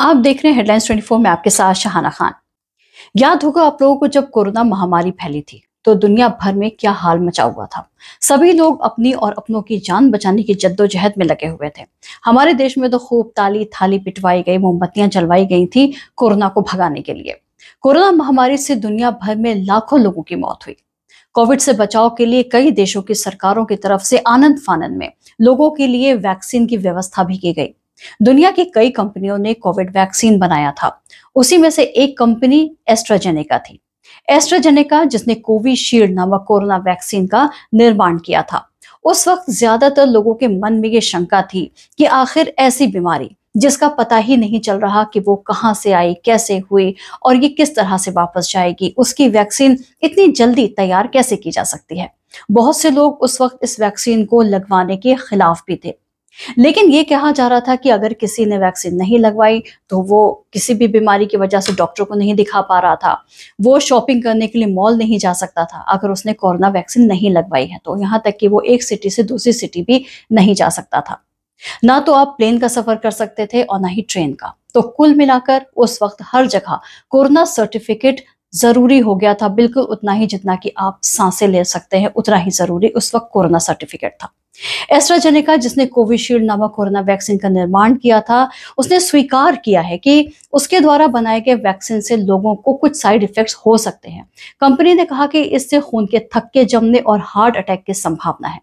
आप देख रहे हैं हेडलाइंस 24 में आपके साथ शहाना खान। याद होगा आप लोगों को जब कोरोना महामारी फैली थी तो दुनिया भर में क्या हाल मचा हुआ था। सभी लोग अपनी और अपनों की जान बचाने की जद्दोजहद में लगे हुए थे। हमारे देश में तो खूब ताली थाली पिटवाई गई, मोमबत्तियां जलवाई गई थी कोरोना को भगाने के लिए। कोरोना महामारी से दुनिया भर में लाखों लोगों की मौत हुई। कोविड से बचाव के लिए कई देशों की सरकारों की तरफ से आनंद फानंद में लोगों के लिए वैक्सीन की व्यवस्था भी की गई। दुनिया की कई कंपनियों ने कोविड वैक्सीन बनाया था। उसी में से एक कंपनी एस्ट्राजेनेका थी। एस्ट्राजेनेका जिसने कोविशील्ड नामक कोरोना वैक्सीन का निर्माण किया था। उस वक्त ज्यादातर लोगों के मन में ये शंका थी कि आखिर ऐसी बीमारी जिसका पता ही नहीं चल रहा कि वो कहां से आई, कैसे हुई और ये किस तरह से वापस जाएगी, उसकी वैक्सीन इतनी जल्दी तैयार कैसे की जा सकती है। बहुत से लोग उस वक्त इस वैक्सीन को लगवाने के खिलाफ भी थे। लेकिन ये कहा जा रहा था कि अगर किसी ने वैक्सीन नहीं लगवाई तो वो किसी भी बीमारी की वजह से डॉक्टर को नहीं दिखा पा रहा था, वो शॉपिंग करने के लिए मॉल नहीं जा सकता था अगर उसने कोरोना वैक्सीन नहीं लगवाई है, तो यहाँ तक कि वो एक सिटी से दूसरी सिटी भी नहीं जा सकता था। ना तो आप प्लेन का सफर कर सकते थे और ना ही ट्रेन का। तो कुल मिलाकर उस वक्त हर जगह कोरोना सर्टिफिकेट जरूरी हो गया था। बिल्कुल उतना ही जितना कि आप सांसें ले सकते हैं उतना ही जरूरी उस वक्त कोरोना सर्टिफिकेट था। एस्ट्राजेनेका जिसने कोविशील्ड नामक कोरोना वैक्सीन का निर्माण किया था, उसने स्वीकार किया है कि उसके द्वारा बनाए गए वैक्सीन से लोगों को कुछ साइड इफेक्ट्स हो सकते हैं। कंपनी ने कहा कि इससे खून के थक्के जमने और हार्ट अटैक की संभावना है।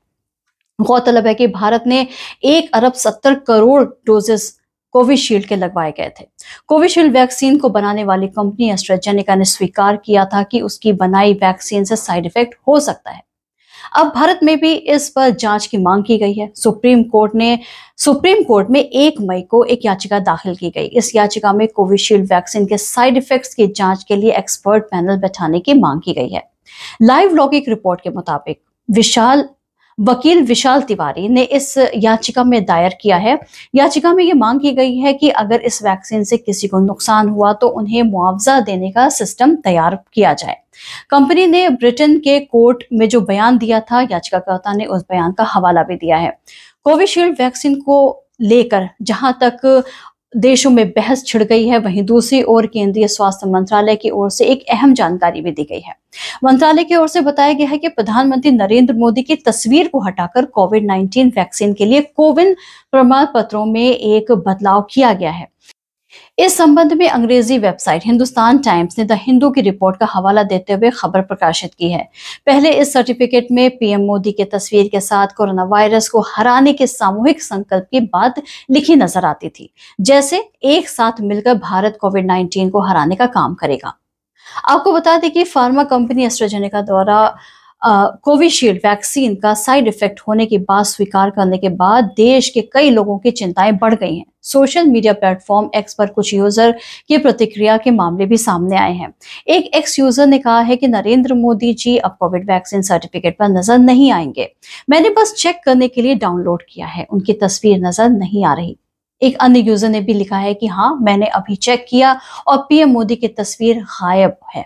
गौरतलब है कि भारत ने 1 अरब 70 करोड़ डोजेस कोविशील्ड के लगवाए गए थे। कोविशील्ड वैक्सीन को बनाने वाली कंपनी एस्ट्राजेनेका ने स्वीकार किया था कि उसकी बनाई वैक्सीन से साइड इफेक्ट हो सकता है। अब भारत में भी इस पर जांच की मांग की गई है। सुप्रीम कोर्ट में 1 मई को एक याचिका दाखिल की गई। इस याचिका में कोविशील्ड वैक्सीन के साइड इफेक्ट्स की जांच के लिए एक्सपर्ट पैनल बैठाने की मांग की गई है। लाइव लॉगिक रिपोर्ट के मुताबिक वकील विशाल तिवारी ने इस याचिका में दायर किया है। याचिका में यह मांग की गई है कि अगर इस वैक्सीन से किसी को नुकसान हुआ तो उन्हें मुआवजा देने का सिस्टम तैयार किया जाए। कंपनी ने ब्रिटेन के कोर्ट में जो बयान दिया था, याचिकाकर्ता ने उस बयान का हवाला भी दिया है। कोविशील्ड वैक्सीन को लेकर जहां तक देशों में बहस छिड़ गई है, वहीं दूसरी ओर केंद्रीय स्वास्थ्य मंत्रालय की ओर से एक अहम जानकारी भी दी गई है। मंत्रालय की ओर से बताया गया है कि प्रधानमंत्री नरेंद्र मोदी की तस्वीर को हटाकर कोविड-19 वैक्सीन के लिए कोविन प्रमाण पत्रों में एक बदलाव किया गया है। इस संबंध में अंग्रेजी वेबसाइट हिंदुस्तान टाइम्स ने द हिंदू की रिपोर्ट का हवाला देते हुए खबर प्रकाशित की है। पहले इस सर्टिफिकेट में पीएम मोदी की तस्वीर के साथ कोरोना वायरस को हराने के सामूहिक संकल्प की बात लिखी नजर आती थी, जैसे एक साथ मिलकर भारत कोविड-19 को हराने का काम करेगा। आपको बता दें कि फार्मा कंपनी एस्ट्राजेनेका द्वारा कोविशील्ड वैक्सीन का साइड इफेक्ट होने की बात स्वीकार करने के बाद देश के कई लोगों की चिंताएं बढ़ गई हैं। सोशल मीडिया प्लेटफॉर्म एक्स पर कुछ यूजर की प्रतिक्रिया के मामले भी सामने आए हैं। एक एक्स यूजर ने कहा है कि नरेंद्र मोदी जी अब कोविड वैक्सीन सर्टिफिकेट पर नजर नहीं आएंगे। मैंने बस चेक करने के लिए डाउनलोड किया है, उनकी तस्वीर नजर नहीं आ रही। एक अन्य यूजर ने भी लिखा है कि हाँ, मैंने अभी चेक किया और पीएम मोदी की तस्वीर गायब है।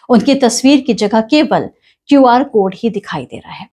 उनकी तस्वीर की जगह केवल क्यूआर कोड ही दिखाई दे रहा है।